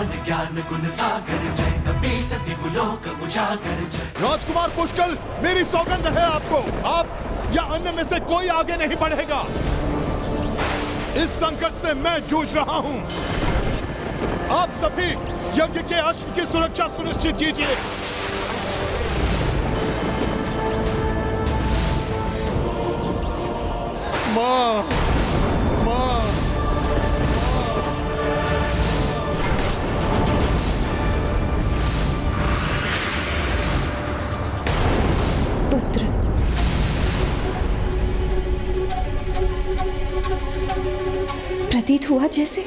हनुमान ज्ञान गुण सागर जय कपी सति लोक उजागर जय। राजकुमार पुष्कल, मेरी सौगंध है आपको, आप या अन्य में से कोई आगे नहीं बढ़ेगा। इस संकट से मैं जूझ रहा हूं। आप सभी यज्ञ के अश्व की सुरक्षा सुनिश्चित कीजिए। मां, मां। पुत्र, प्रतीत हुआ जैसे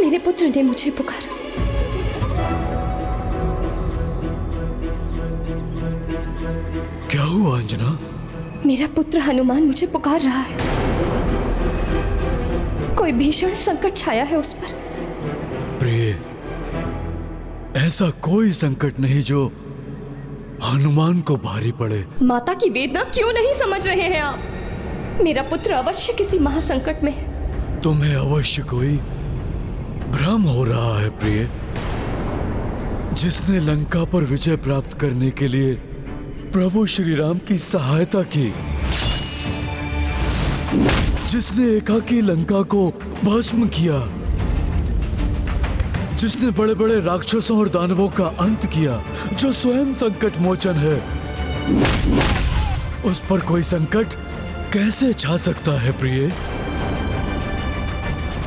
मेरे पुत्र ने मुझे पुकारा। क्या हुआ अंजना? मेरा पुत्र हनुमान मुझे पुकार रहा है। कोई भीषण संकट छाया है उस पर। प्रिय, ऐसा कोई संकट नहीं जो हनुमान को भारी पड़े। माता की वेदना क्यों नहीं समझ रहे हैं आप? मेरा पुत्र अवश्य किसी महासंकट में है। तुम्हें अवश्य कोई भ्रम हो रहा है प्रिय। जिसने लंका पर विजय प्राप्त करने के लिए प्रभु श्री राम की सहायता की, जिसने एकाकी लंका को भस्म किया, जिसने बड़े बड़े राक्षसों और दानवों का अंत किया, जो स्वयं संकट मोचन है, उस पर कोई संकट कैसे छा सकता है प्रिय?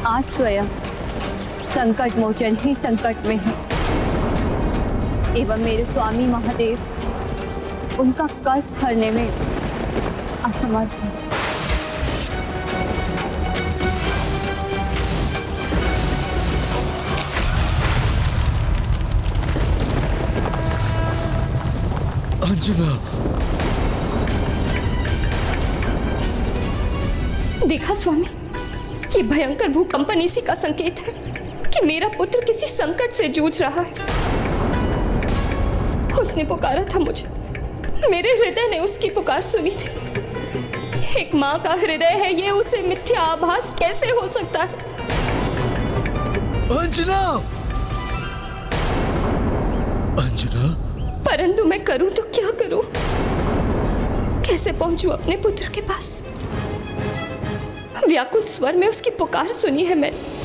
आज स्वयं संकट मोचन ही संकट में है एवं मेरे स्वामी महादेव उनका कष्ट हरने में असमर्थ है। अंजना, देखा स्वामी, ये भयंकर भूकंपन इसी का संकेत है कि मेरा पुत्र किसी संकट से जूझ रहा है। उसने पुकारा था मुझे, मेरे हृदय ने उसकी पुकार सुनी थी। एक माँ का हृदय है ये, उसे मिथ्या आभास कैसे हो सकता है? अंजना, अंजना, परंतु मैं करूं तो क्या करूं? कैसे पहुंचूं अपने पुत्र के पास? व्याकुल स्वर में उसकी पुकार सुनी है मैंने।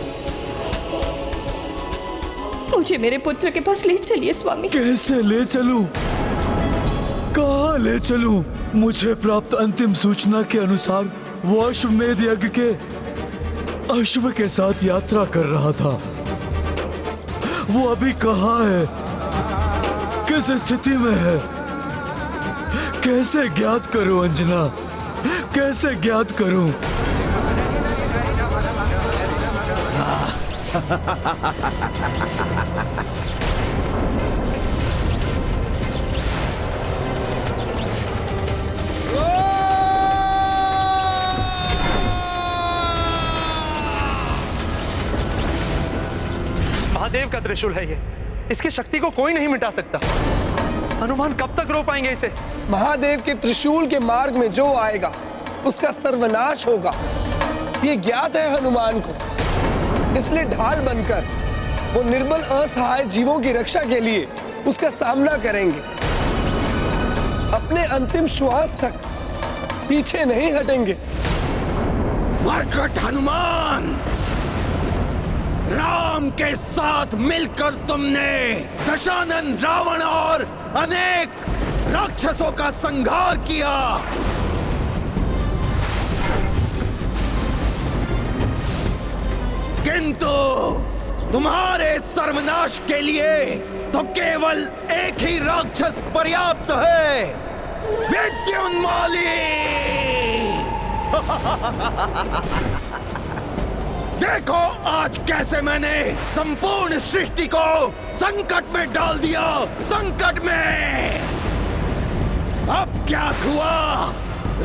मुझे मेरे पुत्र के पास ले चलिए स्वामी। कैसे ले चलूं? कहाँ ले चलूं? मुझे प्राप्त अंतिम सूचना के अनुसार वो अश्वमेध यज्ञ के अश्व के साथ यात्रा कर रहा था। वो अभी कहाँ है? किस स्थिति में है? कैसे ज्ञात करूं अंजना? कैसे ज्ञात करूं? महादेव का त्रिशूल है ये, इसकी शक्ति को कोई नहीं मिटा सकता। हनुमान कब तक रो पाएंगे इसे? महादेव के त्रिशूल के मार्ग में जो आएगा उसका सर्वनाश होगा, ये ज्ञात है हनुमान को। इसलिए ढाल बनकर वो निर्बल असहाय जीवों की रक्षा के लिए उसका सामना करेंगे। अपने अंतिम श्वास तक पीछे नहीं हटेंगे। मरकट हनुमान, राम के साथ मिलकर तुमने दशानन, रावण और अनेक राक्षसों का संहार किया। किंतु तुम्हारे सर्वनाश के लिए तो केवल एक ही राक्षस पर्याप्त है, विद्युन्माली। देखो आज कैसे मैंने संपूर्ण सृष्टि को संकट में डाल दिया, संकट में। अब क्या हुआ?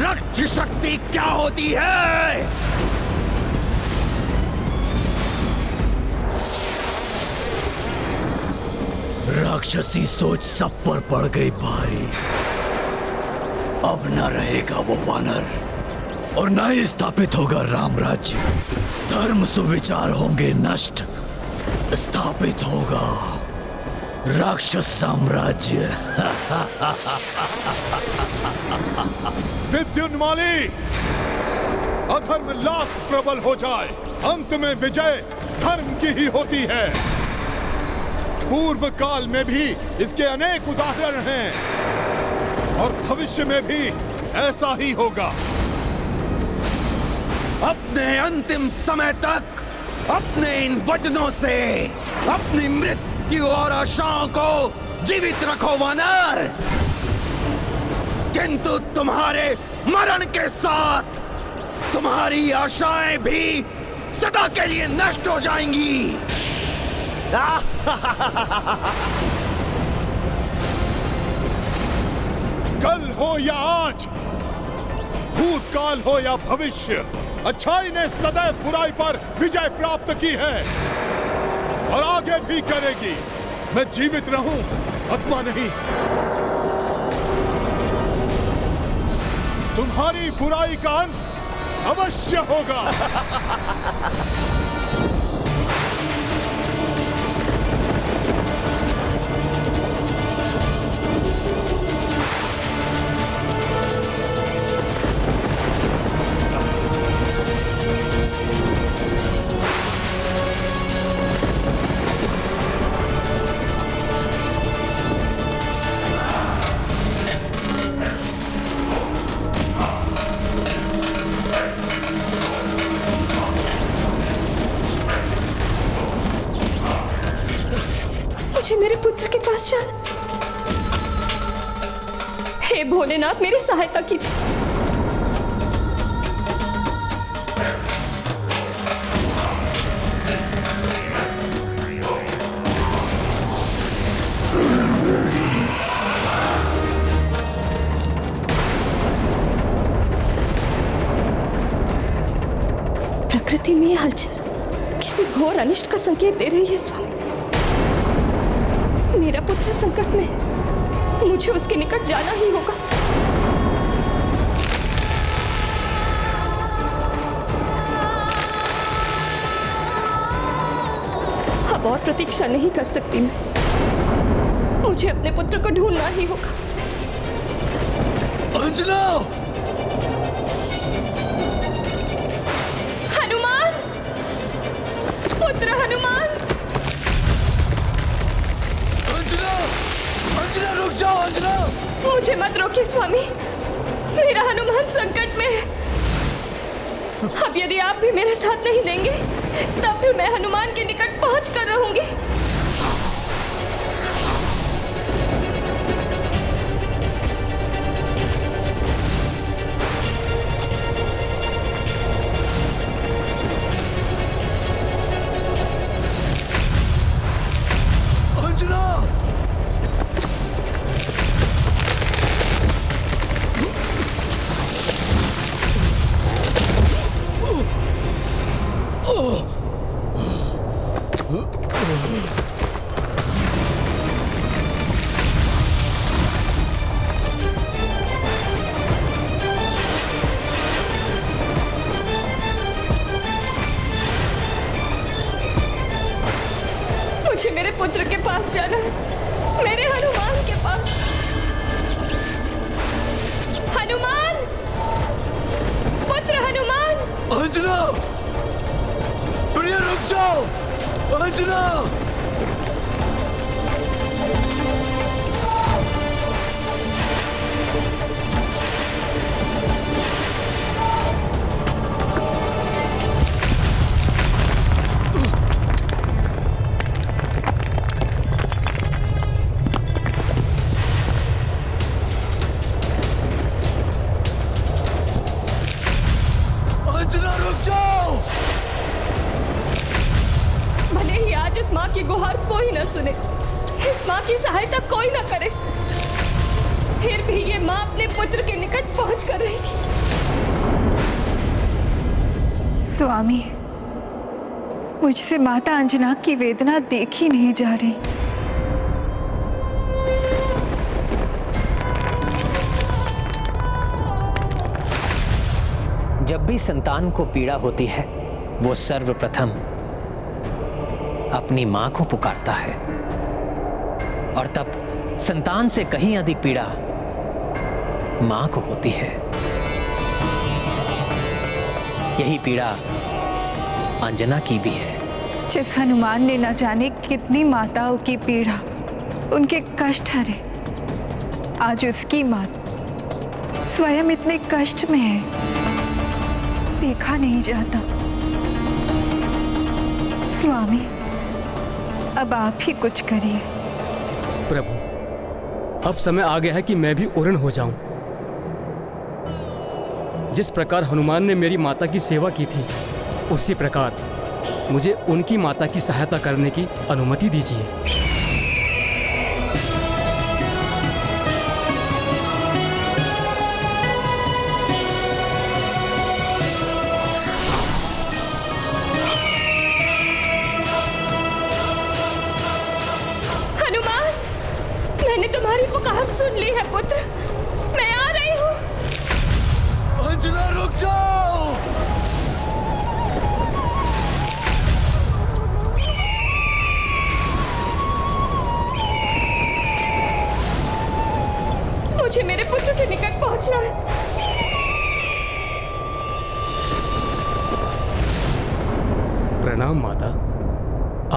रक्त शक्ति क्या होती है? राक्षसी सोच सब पर पड़ गई भारी। अब न रहेगा वो वानर और न ही स्थापित होगा राम राज्य। धर्म सुविचार होंगे नष्ट स्थापित होगा राक्षस साम्राज्य। विद्युन्माली, अधर्म लाख प्रबल हो जाए, अंत में विजय धर्म की ही होती है। पूर्व काल में भी इसके अनेक उदाहरण हैं और भविष्य में भी ऐसा ही होगा। अपने अंतिम समय तक अपने इन वचनों से अपनी मृत्यु और आशाओं को जीवित रखो वानर, किंतु तुम्हारे मरण के साथ तुम्हारी आशाएं भी सदा के लिए नष्ट हो जाएंगी। कल हो या आज, भूतकाल हो या भविष्य, अच्छाई ने सदैव बुराई पर विजय प्राप्त की है और आगे भी करेगी। मैं जीवित रहूं अथवा नहीं, तुम्हारी बुराई का अंत अवश्य होगा। मुझे मेरे पुत्र के पास जाना। हे भोलेनाथ, मेरी सहायता कीजिए। प्रकृति में यह हलचल किसी घोर अनिष्ट का संकेत दे रही है स्वामी। मेरा पुत्र संकट में है, मुझे उसके निकट जाना ही होगा। अब और प्रतीक्षा नहीं कर सकती मैं, मुझे अपने पुत्र को ढूंढना ही होगा। अंजना! हनुमान, पुत्र हनुमान! अंजना, रुक जाओ अंजना! मुझे मत रोकिए स्वामी, मेरा हनुमान संकट में है। अब यदि आप भी मेरा साथ नहीं देंगे, तब भी मैं हनुमान के निकट पहुंच कर रहूंगी। मुझे मेरे पुत्र के पास जाना है, मेरे हनुमान के पास। हनुमान, पुत्र हनुमान! अंजना! प्रिय रुक जाओ! अंजना! अंजना रुक जाओ! भले ही आज इस माँ की गुहार कोई न सुने, इस माँ की सहायता कोई न करे, फिर भी ये माँ अपने पुत्र के निकट पहुंच कर रहेगी। स्वामी, मुझसे माता अंजना की वेदना देखी नहीं जा रही। जब भी संतान को पीड़ा होती है, वो सर्वप्रथम अपनी मां को पुकारता है और तब संतान से कहीं अधिक पीड़ा मां को होती है। यही पीड़ा अंजना की भी है। जिस हनुमान ने न जाने कितनी माताओं की पीड़ा, उनके कष्ट हरे, आज उसकी माता स्वयं इतने कष्ट में है, देखा नहीं जाता। स्वामी, अब आप ही कुछ करिए। प्रभु, अब समय आ गया है कि मैं भी उड़न हो जाऊं। जिस प्रकार हनुमान ने मेरी माता की सेवा की थी, उसी प्रकार मुझे उनकी माता की सहायता करने की अनुमति दीजिए। हनुमान, मैंने तुम्हारी पुकार सुन ली है पुत्र, मैं आ रही हूँ। अंजना, रुक जाओ। मुझे मेरे पुत्र के निकट पहुंचना है। प्रणाम माता,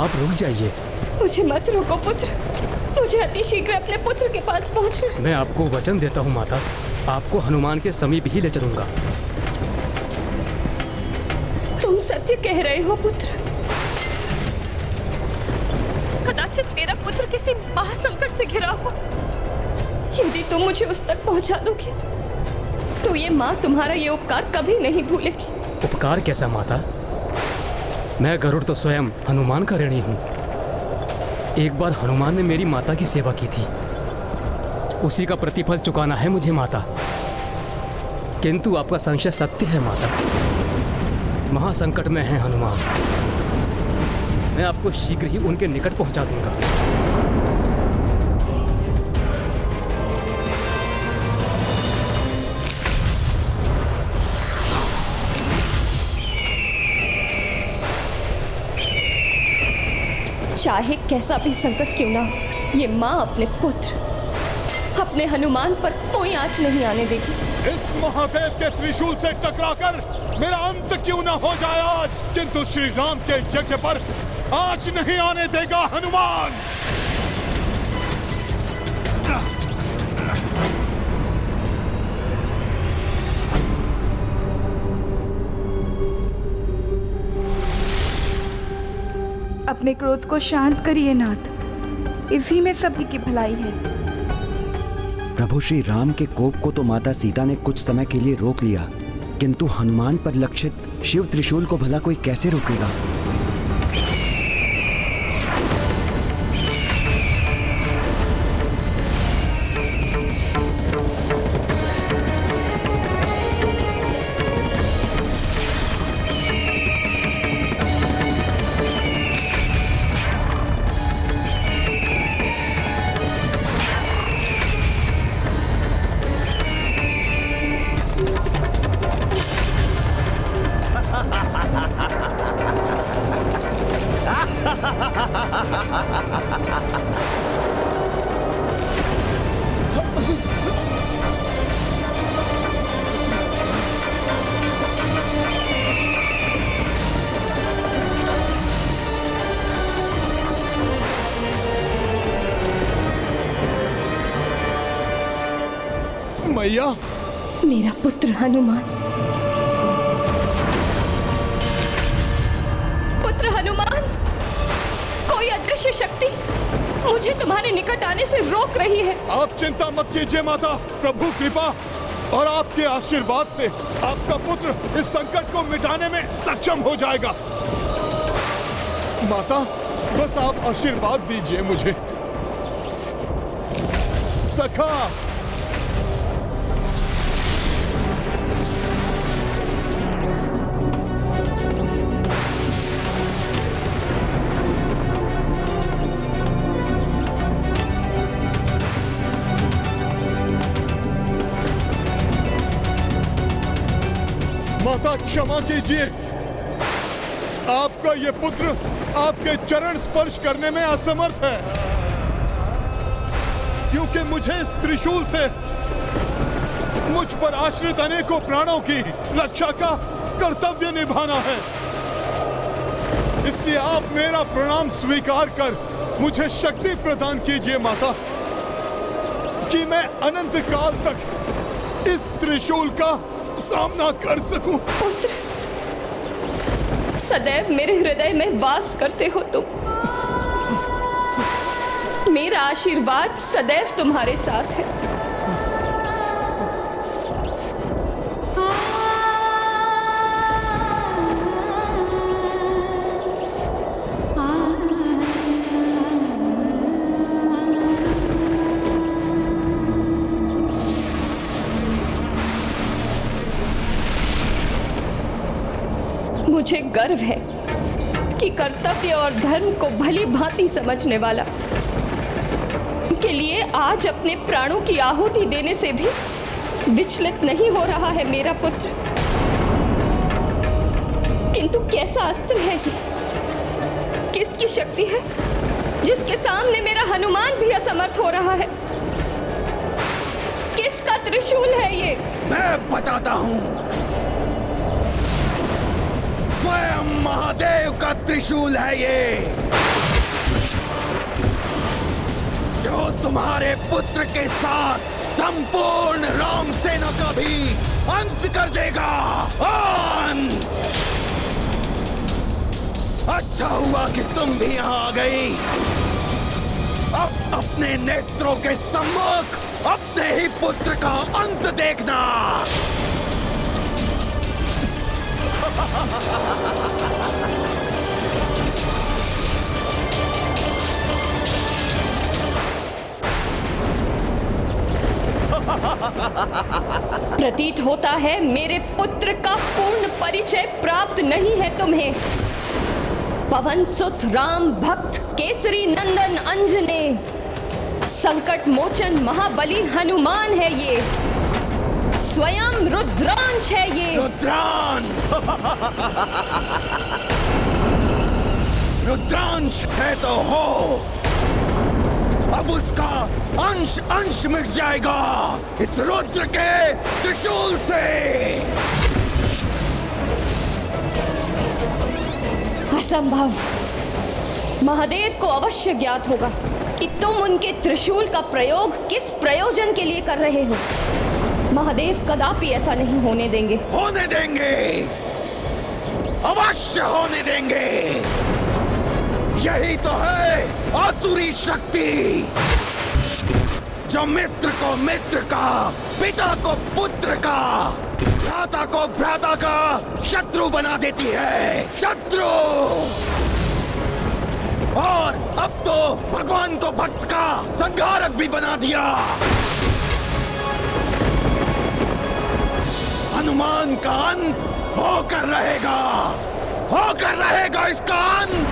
आप रुक जाइए। मुझे मत रोको पुत्र, मुझे अति शीघ्र अपने पुत्र के पास पहुंचना है। मैं आपको वचन देता हूँ माता, आपको हनुमान के समीप ही ले चलूंगा। तुम सत्य कह रहे हो पुत्र। कदाचित मेरा पुत्र किसी महासंकट से घिरा हो। यदि तुम मुझे उस तक पहुंचा दोगे तो ये माँ तुम्हारा ये उपकार कभी नहीं भूलेगी। उपकार कैसा माता? मैं गरुड़ तो स्वयं हनुमान का ऋणी हूँ। एक बार हनुमान ने मेरी माता की सेवा की थी, उसी का प्रतिफल चुकाना है मुझे माता। किंतु आपका संशय सत्य है माता, महासंकट में है हनुमान। मैं आपको शीघ्र ही उनके निकट पहुंचा दूंगा। चाहे कैसा भी संकट क्यों ना हो, ये माँ अपने पुत्र, अपने हनुमान पर कोई आंच नहीं आने देगी। इस महादेव के त्रिशूल से टकराकर मेरा अंत क्यों ना हो जाए आज, किंतु श्री राम के यज्ञ पर आंच नहीं आने देगा हनुमान। अपने क्रोध को शांत करिए नाथ, इसी में सभी की भलाई है। प्रभु श्री राम के कोप को तो माता सीता ने कुछ समय के लिए रोक लिया, किंतु हनुमान पर लक्षित शिव त्रिशूल को भला कोई कैसे रोकेगा? मैया, मेरा पुत्र हनुमान, पुत्र हनुमान, कोई अदृश्य शक्ति मुझे तुम्हारे निकट आने से रोक रही है। आप चिंता मत कीजिए माता, प्रभु कृपा और आपके आशीर्वाद से आपका पुत्र इस संकट को मिटाने में सक्षम हो जाएगा। माता, बस आप आशीर्वाद दीजिए मुझे। सखा, माता क्षमा कीजिए, आपका ये पुत्र आपके चरण स्पर्श करने में असमर्थ है, क्योंकि मुझे इस त्रिशूल से मुझ पर आश्रित अनेकों प्राणों की रक्षा का कर्तव्य निभाना है। इसलिए आप मेरा प्रणाम स्वीकार कर मुझे शक्ति प्रदान कीजिए माता, कि मैं अनंत काल तक इस त्रिशूल का सामना कर सकूं। पुत्र, सदैव मेरे हृदय में वास करते हो तुम। मेरा आशीर्वाद सदैव तुम्हारे साथ है। मुझे गर्व है कि कर्तव्य और धर्म को भली भांति समझने वाला के लिए आज अपने प्राणों की आहुति देने से भी विचलित नहीं हो रहा है मेरा पुत्र। किंतु कैसा अस्त्र है ये? किसकी शक्ति है जिसके सामने मेरा हनुमान भी असमर्थ हो रहा है? किसका त्रिशूल है ये? मैं बताता हूं। स्वयं महादेव का त्रिशूल है ये, जो तुम्हारे पुत्र के साथ संपूर्ण राम सेना का भी अंत कर देगा। अंत! अच्छा हुआ कि तुम भी यहाँ आ गई। अब अपने नेत्रों के सम्मुख अपने ही पुत्र का अंत देखना। प्रतीत होता है मेरे पुत्र का पूर्ण परिचय प्राप्त नहीं है तुम्हें। पवन सुत राम भक्त केसरी नंदन अंजने, संकट मोचन महाबली हनुमान है ये, स्वयं रुद्रांश है ये। रुद्रांश है तो हो, अब उसका अंश अंश मिट जाएगा इस रुद्र के त्रिशूल से। असंभव। महादेव को अवश्य ज्ञात होगा कि तुम उनके त्रिशूल का प्रयोग किस प्रयोजन के लिए कर रहे हो। महादेव कदापि ऐसा नहीं होने देंगे। होने देंगे, अवश्य होने देंगे। यही तो है आसुरी शक्ति, जो मित्र को मित्र का, पिता को पुत्र का, भ्राता को भ्राता का शत्रु बना देती है। शत्रु! और अब तो भगवान को भक्त का संहारक भी बना दिया। हनुमान का अंत होकर रहेगा इसका अंत।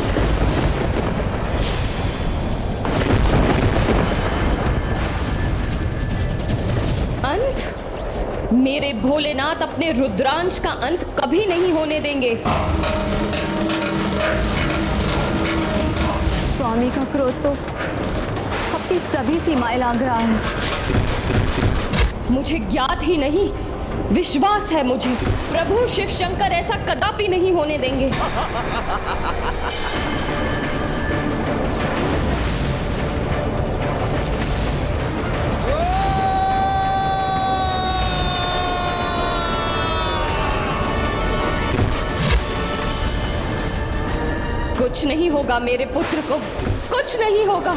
अंत? मेरे भोलेनाथ अपने रुद्रांश का अंत कभी नहीं होने देंगे। स्वामी का क्रोध तो अपनी सभी सीमाएं लांघ रहा है। मुझे ज्ञात ही नहीं, विश्वास है मुझे, प्रभु शिव शंकर ऐसा कदापि नहीं होने देंगे। कुछ नहीं होगा मेरे पुत्र को, कुछ नहीं होगा।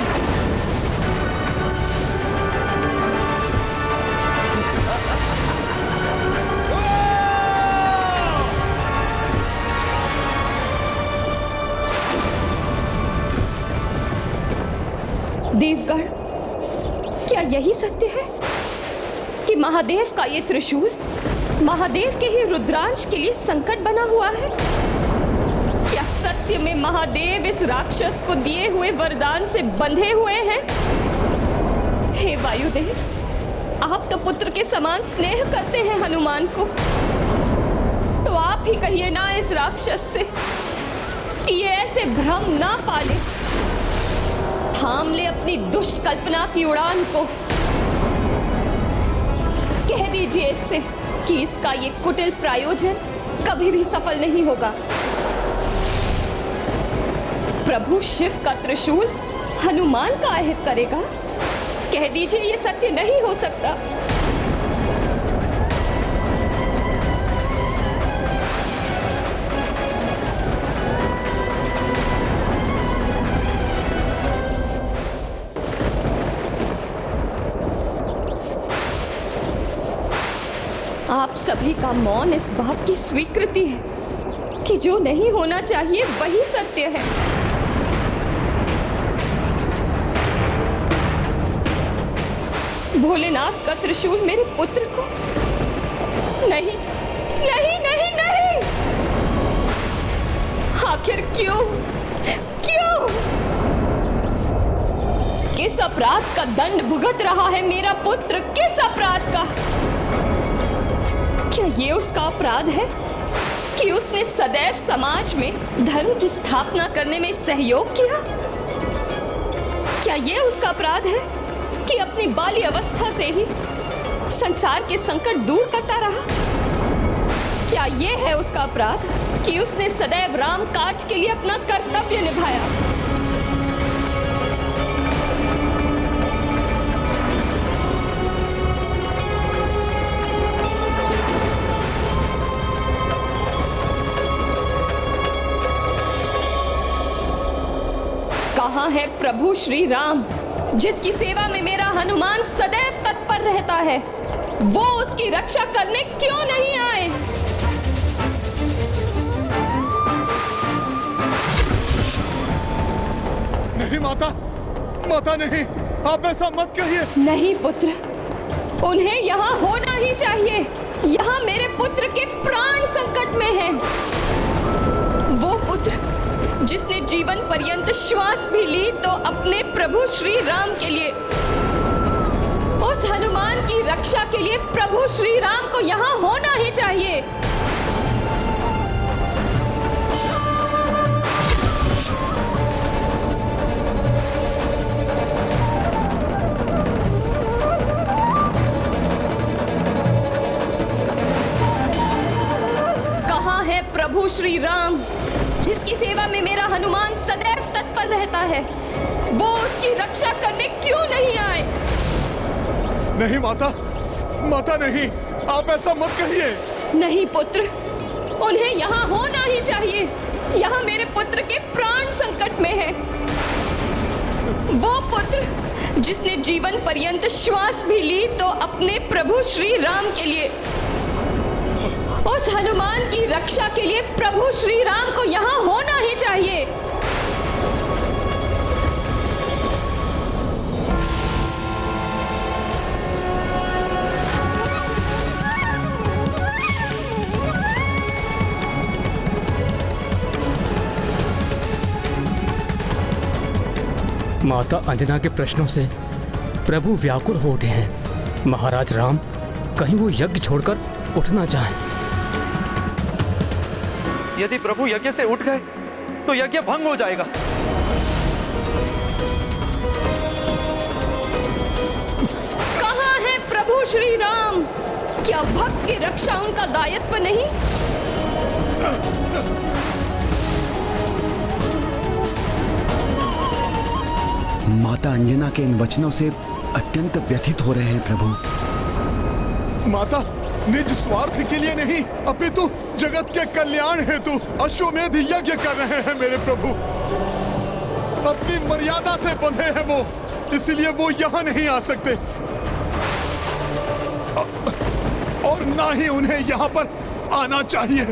देवगण, क्या यही सत्य है कि महादेव का ये त्रिशूल महादेव के ही रुद्रांश के लिए संकट बना हुआ है? क्या सत्य में महादेव इस राक्षस को दिए हुए वरदान से बंधे हुए हैं? हे वायुदेव, आप तो पुत्र के समान स्नेह करते हैं हनुमान को, तो आप ही कहिए ना इस राक्षस से कि ये ऐसे भ्रम ना पाले। थाम ले अपनी दुष्ट कल्पना की उड़ान को। कह दीजिए इससे कि इसका ये कुटिल प्रायोजन कभी भी सफल नहीं होगा। प्रभु शिव का त्रिशूल हनुमान का अहित करेगा। कह दीजिए ये सत्य नहीं हो सकता। आप सभी का मौन इस बात की स्वीकृति है कि जो नहीं होना चाहिए वही सत्य है। भोलेनाथ का त्रिशूल मेरे पुत्र को नहीं नहीं नहीं नहीं। आखिर क्यों क्यों? किस अपराध का दंड भुगत रहा है मेरा पुत्र? किस अपराध का? क्या ये उसका अपराध है कि उसने सदैव समाज में धर्म की स्थापना करने में सहयोग किया? क्या ये उसका अपराध है कि अपनी बाल्य अवस्था से ही संसार के संकट दूर करता रहा? क्या ये है उसका अपराध कि उसने सदैव राम काज के लिए अपना कर्तव्य निभाया? कहाँ है प्रभु श्री राम जिसकी सेवा में मेरा हनुमान सदैव तत्पर रहता है? वो उसकी रक्षा करने क्यों नहीं आए? नहीं माता, माता नहीं, आप ऐसा मत कहिए। नहीं पुत्र, उन्हें यहाँ होना ही चाहिए। यहाँ मेरे पुत्र के प्राण संकट में हैं। वो पुत्र जिसने जीवन पर्यंत श्वास भी ली तो अपने प्रभु श्री राम के लिए, उस हनुमान की रक्षा के लिए प्रभु श्री राम को यहाँ होना ही चाहिए। कहाँ है प्रभु श्री राम जिसकी सेवा में मेरा हनुमान सदैव तत्पर रहता है? वो उसकी रक्षा करने क्यों नहीं आए? नहीं माता, माता नहीं, आप ऐसा मत कहिए। नहीं पुत्र, उन्हें यहाँ होना ही चाहिए। यहाँ मेरे पुत्र के प्राण संकट में है। वो पुत्र जिसने जीवन पर्यंत श्वास भी ली तो अपने प्रभु श्री राम के लिए, उस हनुमान की रक्षा के लिए प्रभु श्री राम को यहाँ होना ही चाहिए। माता अंजना के प्रश्नों से प्रभु व्याकुल हो उठे हैं। महाराज राम कहीं वो यज्ञ छोड़कर उठ ना जाएं। यदि प्रभु यज्ञ से उठ गए तो यज्ञ भंग हो जाएगा। कहाँ है प्रभु श्री राम? क्या भक्त की रक्षा उनका दायित्व नहीं? माता अंजना के इन वचनों से अत्यंत व्यथित हो रहे हैं प्रभु। माता निज स्वार्थ के लिए नहीं अपितु जगत के कल्याण हेतु अश्वमेध यज्ञ कर रहे हैं मेरे प्रभु। अपनी मर्यादा से बंधे हैं वो, इसलिए वो यहाँ नहीं आ सकते और ना ही उन्हें यहाँ पर आना चाहिए।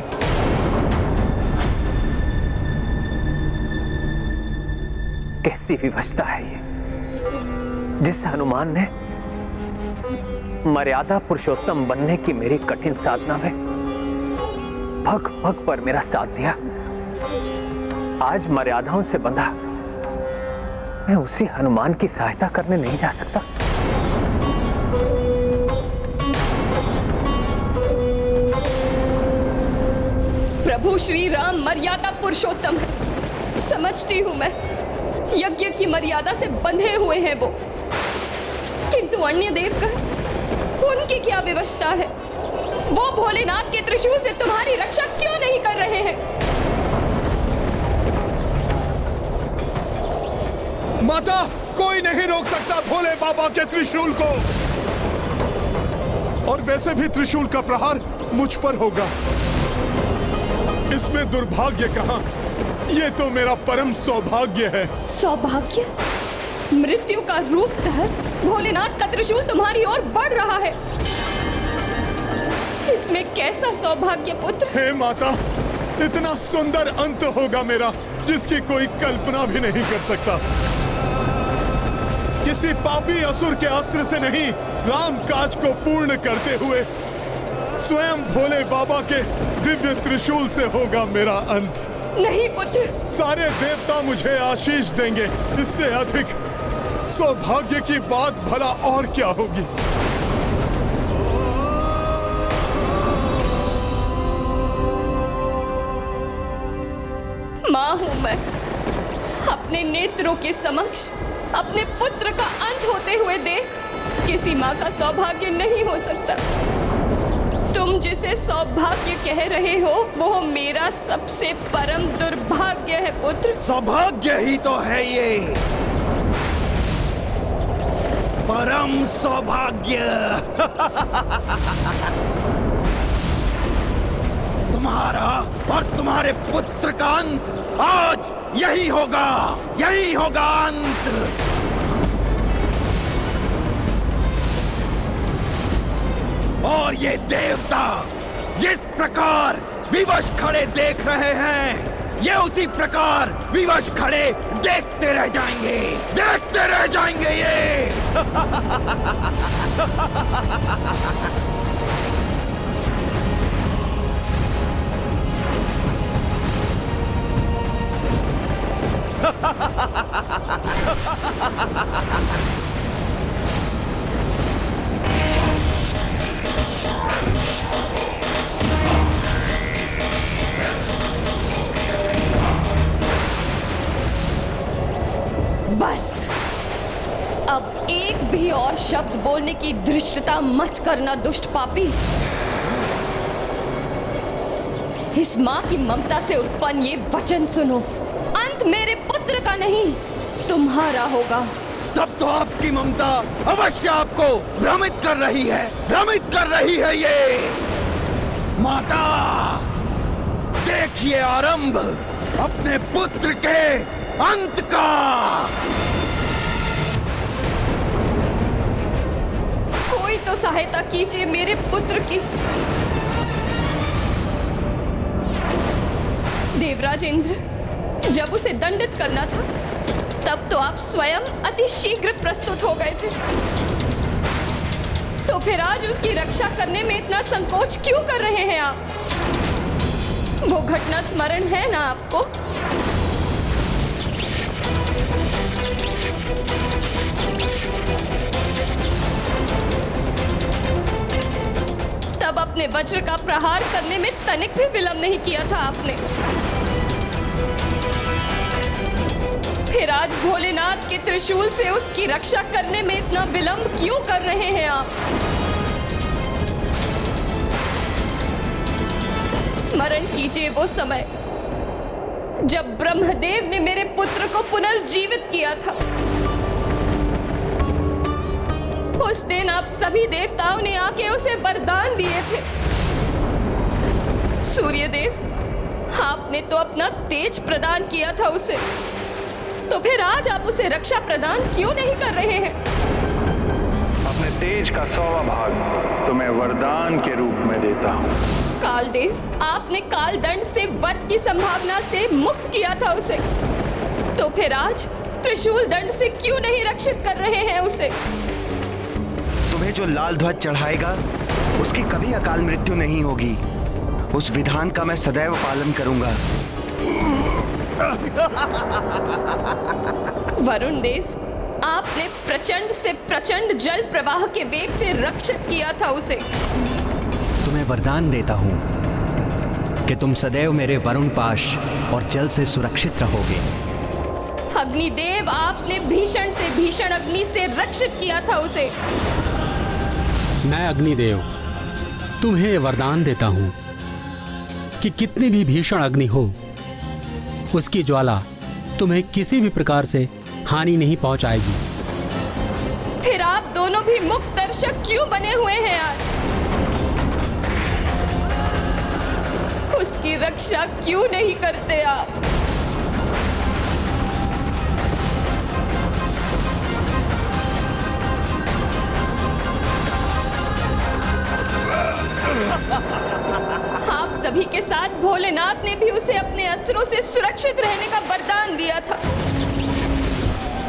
कैसी विवशता है ये, जिस हनुमान ने मर्यादा पुरुषोत्तम बनने की मेरी कठिन साधना में भग भग पर मेरा साथ दिया। आज मर्यादाओं से बंधा मैं उसी हनुमान की सहायता करने नहीं जा सकता। प्रभु श्री राम मर्यादा पुरुषोत्तम, समझती हूँ मैं, यज्ञ की मर्यादा से बंधे हुए हैं वो, किंतु अन्य देवगण, उनकी क्या विवशता है? वो भोलेनाथ के त्रिशूल से तुम्हारी रक्षा क्यों नहीं कर रहे हैं? माता, कोई नहीं रोक सकता भोले बाबा के त्रिशूल को। और वैसे भी त्रिशूल का प्रहार मुझ पर होगा, इसमें दुर्भाग्य कहाँ? ये तो मेरा परम सौभाग्य है। सौभाग्य? मृत्यु का रूप धर भोलेनाथ का त्रिशूल तुम्हारी ओर बढ़ रहा है, इसमें कैसा सौभाग्य पुत्र? हे माता, इतना सुंदर अंत होगा मेरा जिसकी कोई कल्पना भी नहीं कर सकता। किसी पापी असुर के अस्त्र से नहीं, राम काज को पूर्ण करते हुए स्वयं भोले बाबा के दिव्य त्रिशूल से होगा मेरा अंत। नहीं पुत्र। सारे देवता मुझे आशीष देंगे, इससे अधिक सौभाग्य की बात भला और क्या होगी? माँ हूं मैं, अपने नेत्रों के समक्ष अपने पुत्र का अंत होते हुए देख किसी माँ का सौभाग्य नहीं हो सकता। तुम जिसे सौभाग्य कह रहे हो वो मेरा सबसे परम दुर्भाग्य है पुत्र। सौभाग्य ही तो है ये, परम सौभाग्य। तुम्हारा और तुम्हारे पुत्र का अंत आज यही होगा, यही होगा अंत। और ये देवता जिस प्रकार विवश खड़े देख रहे हैं, ये उसी प्रकार विवश खड़े देखते रह जाएंगे, देखते रह जाएंगे ये। बस अब एक भी और शब्द बोलने की धृष्टता मत करना दुष्ट पापी। इस माँ की ममता से उत्पन्न ये वचन सुनो, अंत मेरे पुत्र का नहीं तुम्हारा होगा। तब तो आपकी ममता अवश्य आपको भ्रमित कर रही है, भ्रमित कर रही है ये। माता, देखिए आरंभ अपने पुत्र के अंत का। कोई तो सहायता कीजिए मेरे पुत्र की। देवराज इंद्र, जब उसे दंडित करना था तब तो आप स्वयं अति शीघ्र प्रस्तुत हो गए थे, तो फिर आज उसकी रक्षा करने में इतना संकोच क्यों कर रहे हैं आप? वो घटना स्मरण है ना आपको? तब अपने वज्र का प्रहार करने में तनिक भी विलंब नहीं किया था आपने। फिर आज भोलेनाथ के त्रिशूल से उसकी रक्षा करने में इतना विलंब क्यों कर रहे हैं आप? स्मरण कीजिए वो समय जब ब्रह्मदेव ने मेरे पुत्र को पुनर्जीवित किया था। उस दिन आप सभी देवताओं ने आके उसे वरदान दिए थे। सूर्यदेव, आपने तो अपना तेज प्रदान किया था उसे, तो फिर आज आप उसे रक्षा प्रदान क्यों नहीं कर रहे हैं? अपने तेज का 100वां भाग तुम्हें वरदान के रूप में देता हूँ। कालदेव, आपने काल दंड से वध की संभावना से मुक्त किया था उसे, तो फिर आज त्रिशूल दंड से क्यों नहीं रक्षित कर रहे हैं उसे? तुम्हें जो लाल ध्वज चढ़ाएगा उसकी कभी अकाल मृत्यु नहीं होगी। उस विधान का मैं सदैव पालन करूंगा। वरुण देव, आपने प्रचंड से प्रचंड जल प्रवाह के वेग से रक्षित किया था उसे। तुम्हें वरदान देता हूं कि तुम सदैव मेरे वरुण पाश और जल से सुरक्षित रहोगे। अग्निदेव, आपने भीषण से भीषण अग्नि से रक्षित किया था उसे। मैं अग्निदेव तुम्हें वरदान देता हूं कि कितनी भी भीषण अग्नि हो, उसकी ज्वाला तुम्हें किसी भी प्रकार से हानि नहीं पहुंचाएगी। फिर आप दोनों भी मुक्त दर्शक क्यों बने हुए हैं आज? उसकी रक्षा क्यों नहीं करते आप? आप सभी के साथ भोलेनाथ ने भी उसे अपने अस्त्रों से सुरक्षित रहने का वरदान दिया था,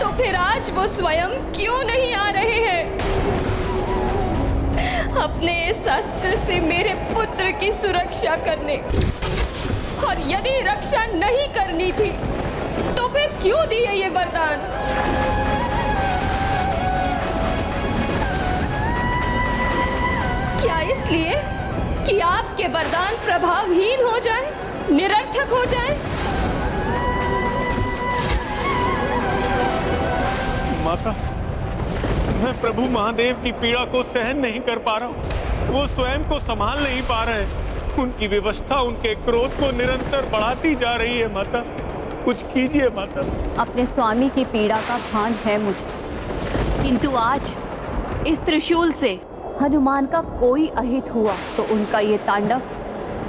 तो फिर आज वो स्वयं क्यों नहीं आ रहे हैं अपने इस अस्त्र से मेरे पुत्र की सुरक्षा करने? और यदि रक्षा नहीं करनी थी तो फिर क्यों दिए ये वरदान? क्या इसलिए कि आपके वरदान प्रभावहीन हो जाए, निरर्थक हो जाए? माता, मैं प्रभु महादेव की पीड़ा को सहन नहीं कर पा रहा हूँ। वो स्वयं को संभाल नहीं पा रहे हैं। उनकी विवशता उनके क्रोध को निरंतर बढ़ाती जा रही है। माता, कुछ कीजिए माता। अपने स्वामी की पीड़ा का भान है मुझे, किंतु आज इस त्रिशूल से हनुमान का कोई अहित हुआ तो उनका ये तांडव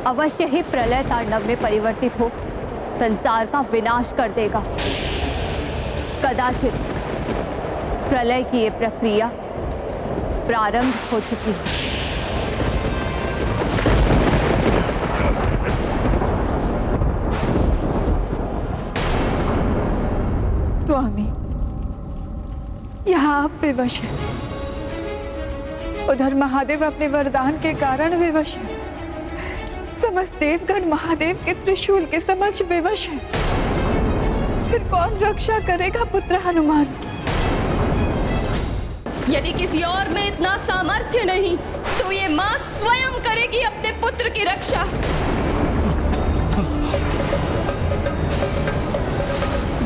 अवश्य ही प्रलय तांडव में परिवर्तित हो संसार का विनाश कर देगा। कदाचित प्रलय की ये प्रक्रिया प्रारंभ हो चुकी है। स्वामी, यहाँ आप विवश हैं, उधर महादेव अपने वरदान के कारण विवश है, समस्त देवगण महादेव के त्रिशूल के समक्ष विवश है। फिर कौन रक्षा करेगा पुत्र हनुमान की? यदि किसी और में इतना सामर्थ्य नहीं तो ये मां स्वयं करेगी अपने पुत्र की रक्षा।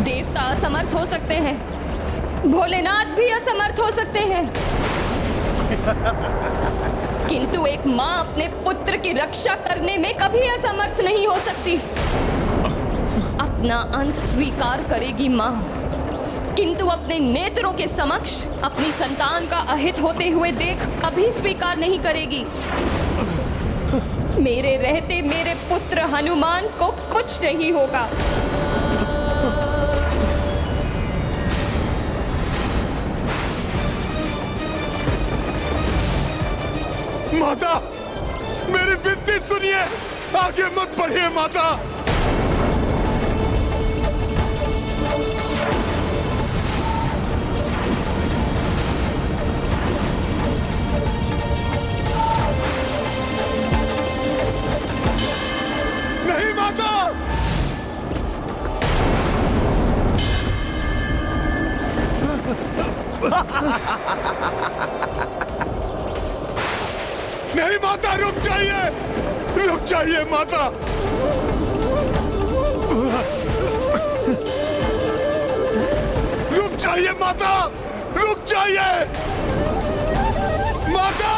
देवता असमर्थ हो सकते हैं, भोलेनाथ भी असमर्थ हो सकते हैं, किंतु एक मां अपने पुत्र की रक्षा करने में कभी असमर्थ नहीं हो सकती। अपना अंत स्वीकार करेगी मां, किंतु अपने नेत्रों के समक्ष अपनी संतान का अहित होते हुए देख कभी स्वीकार नहीं करेगी। मेरे रहते मेरे पुत्र हनुमान को कुछ नहीं होगा। माता, मेरी विनती सुनिए, आगे मत बढ़िए माता। नहीं माता, नहीं माता, रुक जाइए माता। रुक जाइए माता, रुक जाइए माता।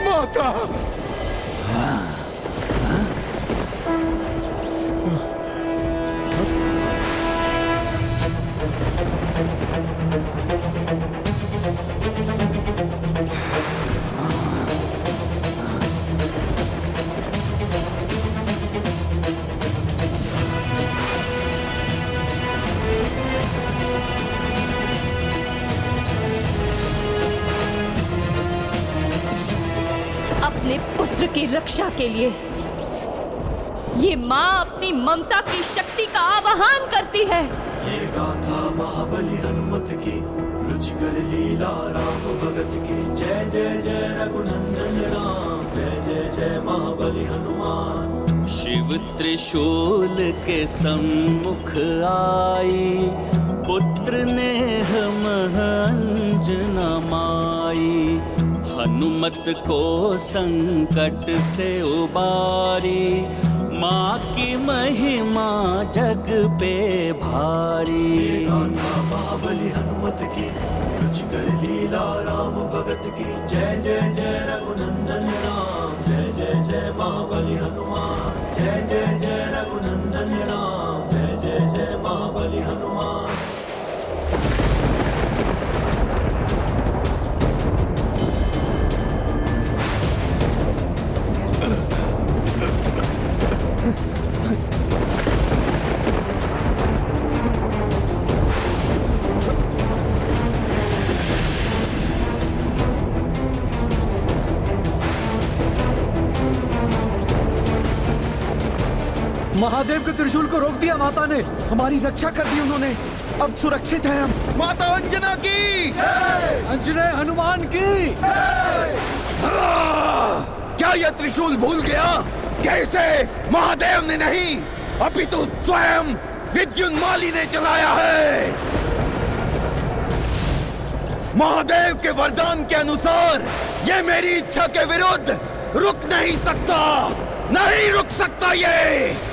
माता, अपने पुत्र की रक्षा के लिए ये मां अपनी ममता की शक्ति का आवाहन करती है। ये गाथा महाबली हनुमत की, रुचिकर लीला राम भगत की। जय जय जय रघुनंदन राम, जय जय जय महाबली हनुमान। शिव त्रिशूल के सम्मुख आई, पुत्र नेह मह अंजना माई। हनुमत को संकट से उबारी, माँ की महिमा जग पे भारी। महाबली हनुमत की, रुचिकर लीला राम भगत की। जय जय जय रघुनंदन राम, जय जय जय महाबली हनुमान। जय जय जय रघुनंदन राम, जय जय जय महाबली हनुमान। महादेव के त्रिशूल को रोक दिया माता ने, हमारी रक्षा कर दी उन्होंने। अब सुरक्षित हैं हम। माता अंजना की, अंजने हनुमान की। क्या यह त्रिशूल भूल गया? कैसे? महादेव ने नहीं, अपितु स्वयं विद्युन्माली ने चलाया है। महादेव के वरदान के अनुसार ये मेरी इच्छा के विरुद्ध रुक नहीं सकता, नहीं रुक सकता ये।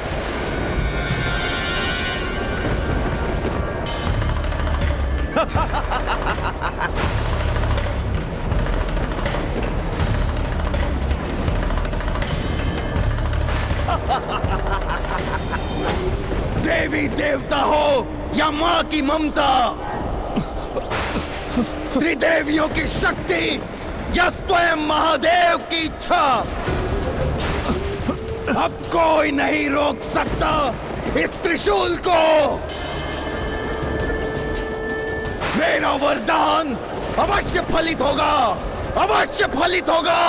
देवी देवता हो या माँ की ममता, त्रिदेवियों की शक्ति या स्वयं महादेव की इच्छा, अब कोई नहीं रोक सकता इस त्रिशूल को। मेरा वरदान अवश्य फलित होगा, अवश्य फलित होगा।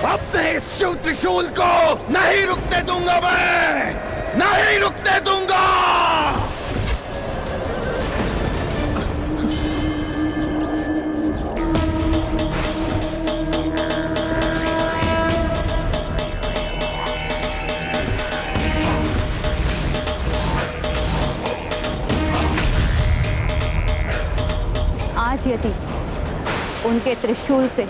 अपने इस शिव त्रिशूल को नहीं रुकने दूंगा, मैं नहीं रुकने दूंगा। आज यदि उनके त्रिशूल से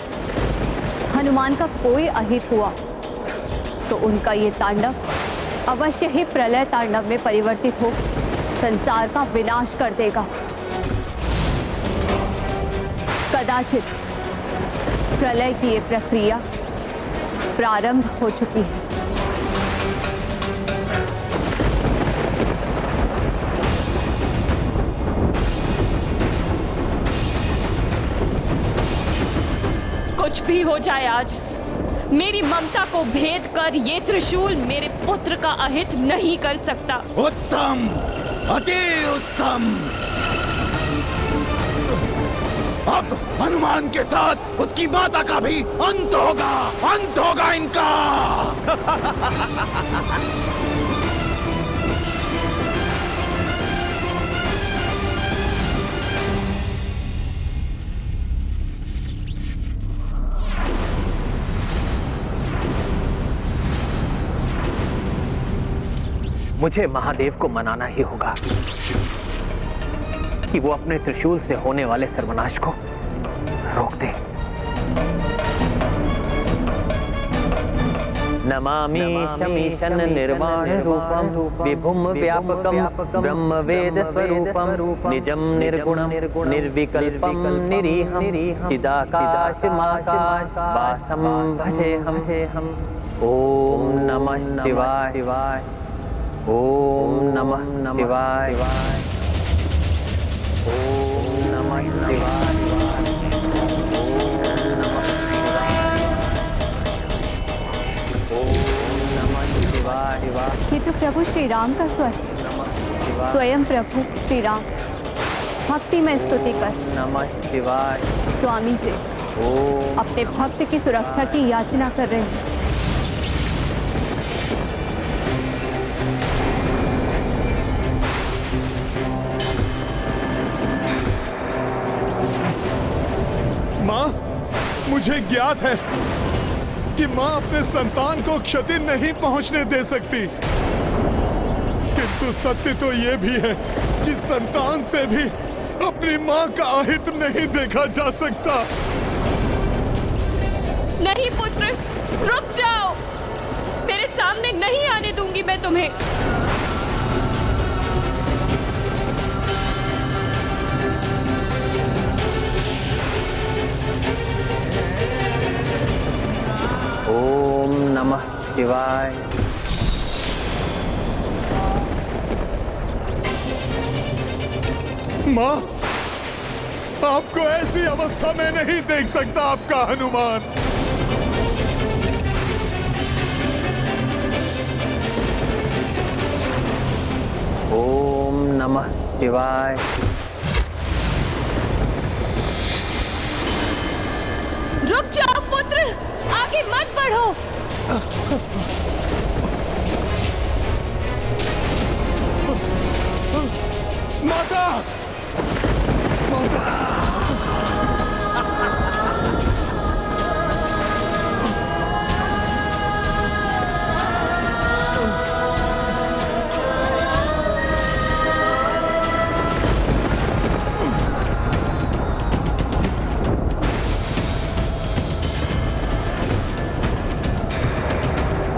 हनुमान का कोई अहित हुआ तो उनका ये तांडव अवश्य ही प्रलय तांडव में परिवर्तित हो संसार का विनाश कर देगा। कदाचित प्रलय की ये प्रक्रिया प्रारंभ हो चुकी है। कुछ भी हो जाए, आज मेरी ममता को भेद कर ये त्रिशूल मेरे पुत्र का अहित नहीं कर सकता। उत्तम, अति उत्तम। अब हनुमान के साथ उसकी माता का भी अंत होगा, अंत होगा इनका। मुझे महादेव को मनाना ही होगा कि वो अपने त्रिशूल से होने वाले सर्वनाश को रोक दे। नमामि शमीशन निर्वाण रूपम विभुम व्यापकम ब्रह्म वेद स्वरूपम निजम निर्गुणम निर्विकल्पम निरीहम चिदाकाशमाकाश वासम भजेहम। ओम नमः शिवाय, ओम नमः शिवाय, ओम नमः शिवाय, ओम नमः शिवाय। ये तो प्रभु श्री राम का स्वर, स्वयं प्रभु श्री राम भक्ति में स्तुति कर नमः शिवाय स्वामी से अपने भक्त की सुरक्षा की याचना कर रहे हैं। माँ, मुझे ज्ञात है कि माँ अपने संतान को क्षति नहीं पहुंचने दे सकती, किंतु सत्य तो ये भी है कि संतान से भी अपनी माँ का अहित नहीं देखा जा सकता। नहीं पुत्र, रुक जाओ। मेरे सामने नहीं आने दूंगी मैं तुम्हें। ओम नमः शिवाय। माँ, आपको ऐसी अवस्था में नहीं देख सकता आपका हनुमान। ओम नमः शिवाय। रुक जाओ पुत्र, आगे मत बढ़ो। माता, माता।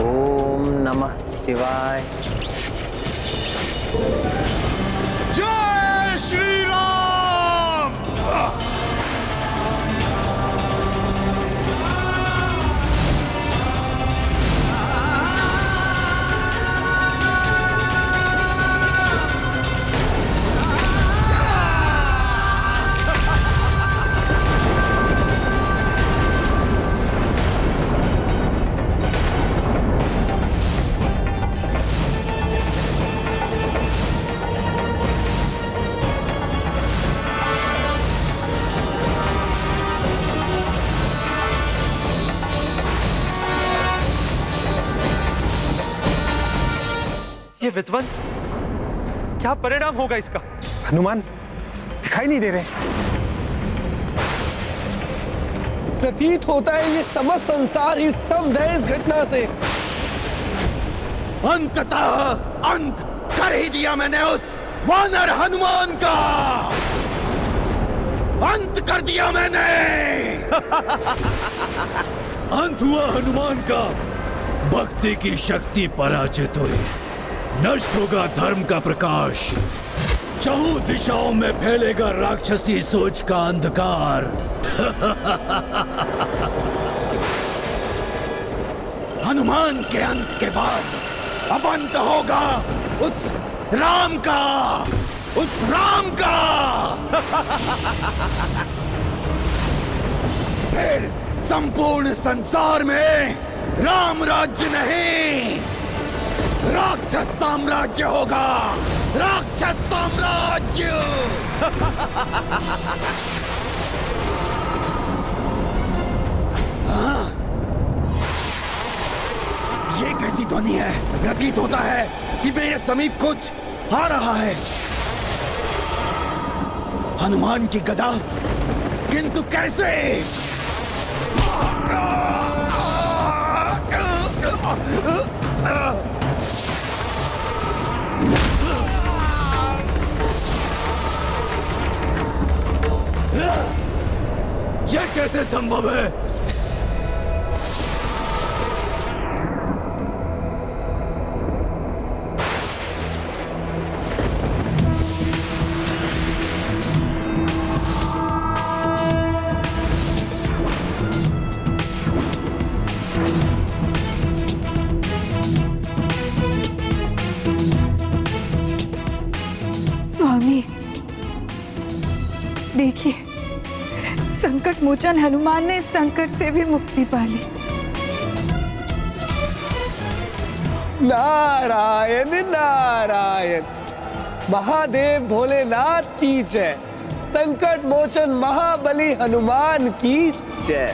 ओम नमः शिवाय। जय श्री राम। ये विध्वंस, क्या परिणाम होगा इसका? हनुमान दिखाई नहीं दे रहे। प्रतीत होता है ये समस्त संसार ही स्तब्ध है इस घटना से। अंततः अंत कर ही दिया मैंने उस वानर हनुमान का। अंत कर दिया मैंने। अंत हुआ हनुमान का। भक्ति की शक्ति पराजित हुई। नष्ट होगा धर्म का प्रकाश। चहुं दिशाओं में फैलेगा राक्षसी सोच का अंधकार। हनुमान के अंत के बाद अब अंत होगा उस राम का, उस राम का। फिर संपूर्ण संसार में राम राज्य नहीं, राक्षस साम्राज्य होगा। राक्षस साम्राज्य। हाँ? ये कैसी ध्वनि है? प्रतीत होता है कि मेरे समीप कुछ आ रहा है। हनुमान की गदा, किंतु कैसे? यह कैसे संभव है? स्वामी, देखिए, संकट मोचन हनुमान ने इस संकट से भी मुक्ति पा ली। नारायण नारायण। महादेव भोलेनाथ की जय। संकट मोचन महाबली हनुमान की जय।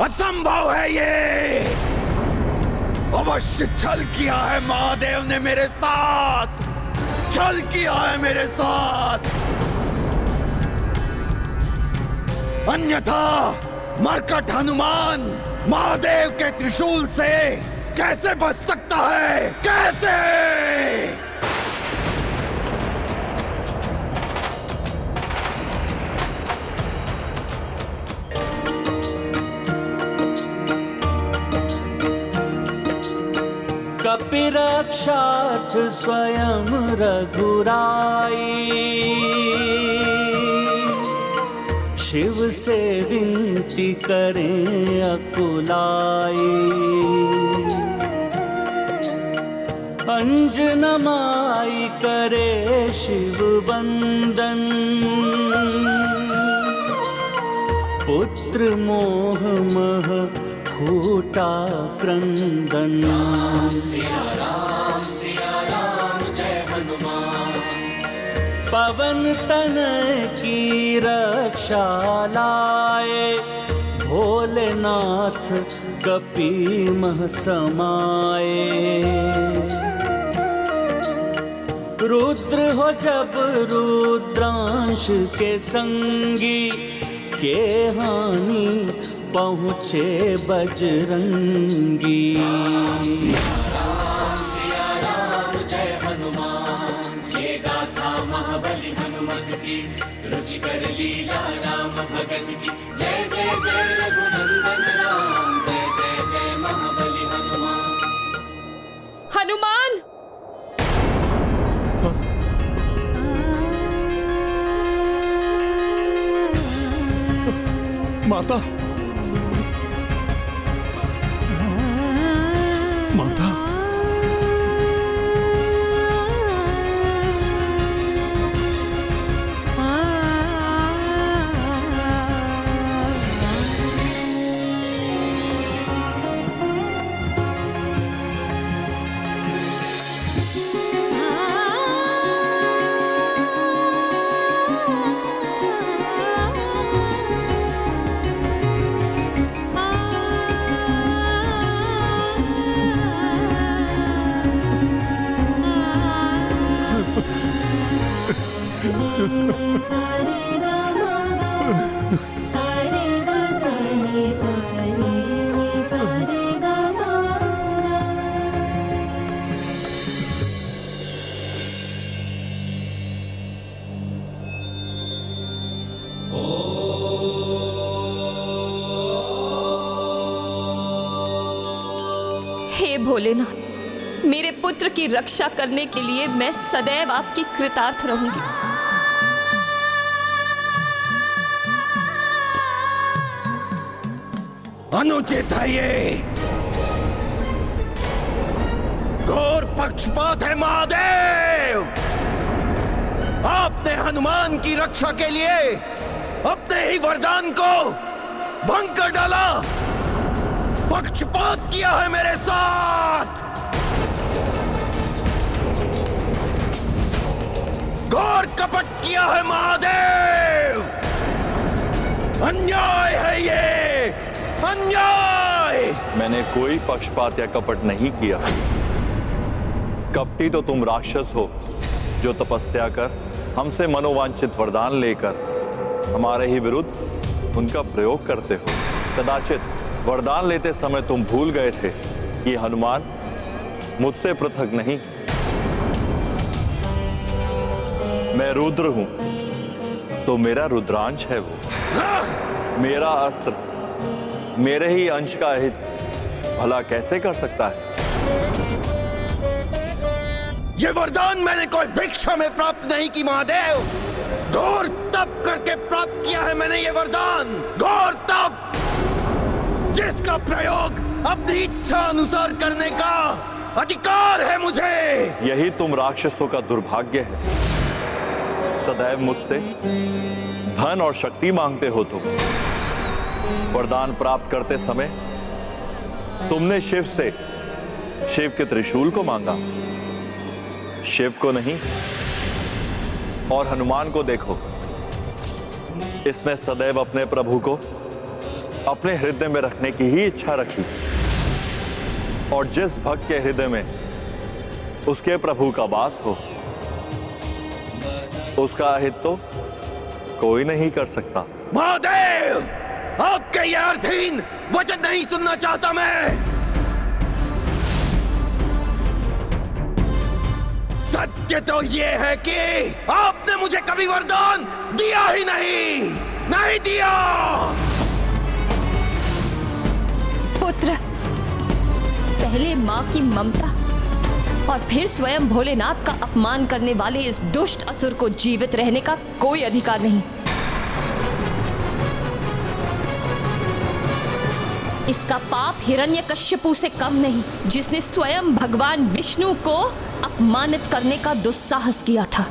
असंभव है ये। अवश्य छल किया है महादेव ने मेरे साथ, छल किया है मेरे साथ। अन्यथा मरकट हनुमान महादेव के त्रिशूल से कैसे बच सकता है? कैसे? कपिरक्षार्थ स्वयं रघुराई, शिव से विनती करें अकुलाई। अंजनमाई करे शिव वंदन, पुत्र मोह मह फूटा क्रंदन। सिया राम जय हनुमान। पवन तनय की रक्षा लाए, भोलेनाथ कपि मह समाए। रुद्र हो जब रुद्रांश के संगी, के हानि पहुँचे बजरंगी। सिया राम जय हनुमान। ये गाथा महाबली हनुमत की, रुचिकर लीला राम भगत की। जय जय जय रघुनंदन राम, जय जय जय महाबली हनुमान। हनुमान! माता, माता, हे भोलेनाथ, मेरे पुत्र की रक्षा करने के लिए मैं सदैव आपकी कृतार्थ रहूंगी। अनुचित है ये, घोर पक्षपात है महादेव। आपने हनुमान की रक्षा के लिए अपने ही वरदान को भंग कर डाला, पक्षपात किया है मेरे साथ, घोर कपट किया है महादेव। अन्याय है ये, अन्याय। मैंने कोई पक्षपात या कपट नहीं किया। कपटी तो तुम राक्षस हो, जो तपस्या कर हमसे मनोवांछित वरदान लेकर हमारे ही विरुद्ध उनका प्रयोग करते हो। कदाचित वरदान लेते समय तुम भूल गए थे कि हनुमान मुझसे पृथक नहीं। मैं रुद्र हूं, तो मेरा रुद्रांश है वो। मेरा अस्त्र मेरे ही अंश का हित भला कैसे कर सकता है? ये वरदान मैंने कोई भिक्षा में प्राप्त नहीं की महादेव, घोर तप करके प्राप्त किया है मैंने ये वरदान। घोर तप, जिसका प्रयोग अपनी इच्छा अनुसार करने का अधिकार है मुझे। यही तुम राक्षसों का दुर्भाग्य है। सदैव मुझसे धन और शक्ति मांगते हो तुम। वरदान प्राप्त करते समय तुमने शिव से शिव के त्रिशूल को मांगा, शिव को नहीं। और हनुमान को देखो, इसने सदैव अपने प्रभु को अपने हृदय में रखने की ही इच्छा रखी और जिस भक्त के हृदय में उसके प्रभु का वास हो, उसका अहित तो कोई नहीं कर सकता। महादेव, आपके ये अर्थहीन वचन नहीं सुनना चाहता मैं। सत्य तो ये है कि आपने मुझे कभी वरदान दिया ही नहीं दिया। पुत्र, पहले माँ की ममता और फिर स्वयं भोलेनाथ का अपमान करने वाले इस दुष्ट असुर को जीवित रहने का कोई अधिकार नहीं। इसका पाप हिरण्यकश्यपु से कम नहीं, जिसने स्वयं भगवान विष्णु को अपमानित करने का दुस्साहस किया था।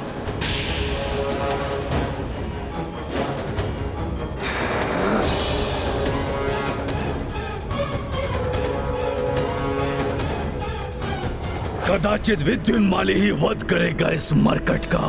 कदाचित विद्युन्माली ही वध करेगा इस मरकट का।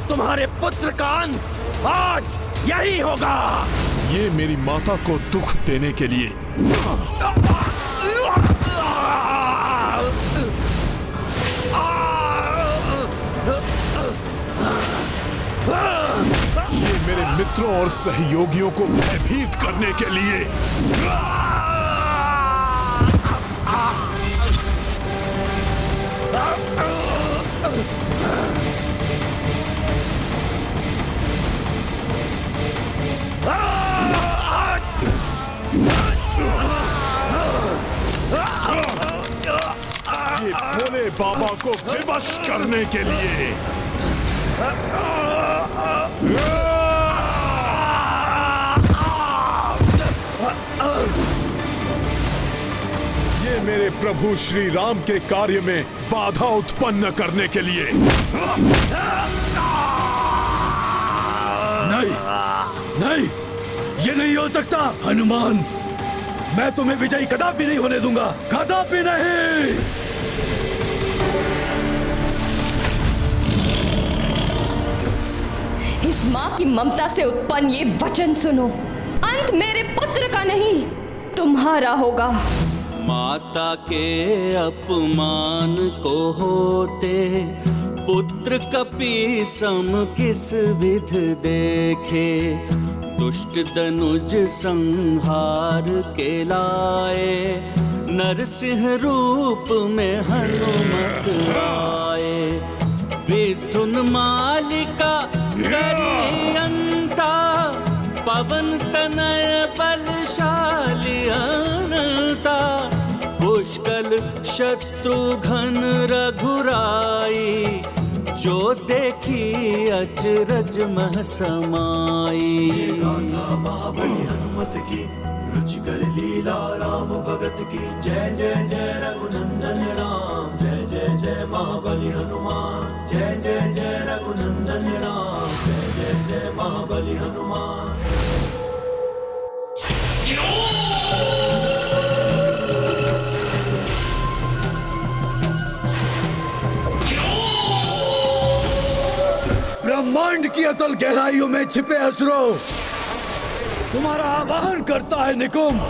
तुम्हारे पुत्र का अंत आज यही होगा। ये मेरी माता को दुख देने के लिए ये मेरे मित्रों और सहयोगियों को भयभीत करने के लिए ये भोले बाबा को विवश करने के लिए ये मेरे प्रभु श्री राम के कार्य में बाधा उत्पन्न करने के लिए। नहीं, नहीं, ये नहीं हो सकता हनुमान। मैं तुम्हें विजयी कदापि नहीं होने दूंगा, कदापि नहीं। इस माँ की ममता से उत्पन्न ये वचन सुनो, अंत मेरे पुत्र का नहीं तुम्हारा होगा। माता के अपमान को होते पुत्र कपि सम किस विध देखे। दुष्ट दनुज संहार के लाए नरसिंह रूप में हनुमत आए। विधुन मालिका गरियंता पवन तनय बलशाली अनंता। पुष्कल शत्रुघ्न रघुराई जो देखी अचरज मह समाई। गाथा महाबली हनुमत की रुचिकर लीला राम भगत की। जय जय जय रघुनंदन राम, जय जय जय महाबली हनुमान। जय जय जय रघुनंदन राम, जय जय जय महाबली हनुमान। ब्रह्मांड की अतल गहराइयों में छिपे असुरों, तुम्हारा आवाहन करता है निकुंभ।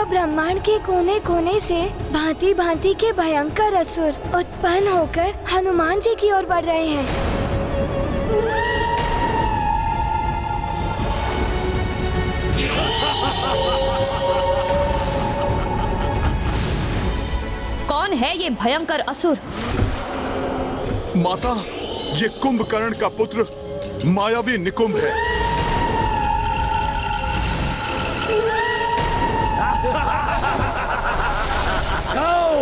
ब्रह्मांड के कोने कोने से भांति भांति के भयंकर असुर उत्पन्न होकर हनुमान जी की ओर बढ़ रहे हैं। कौन है ये भयंकर असुर? माता, ये कुंभकर्ण का पुत्र मायावी निकुंभ है। जाओ,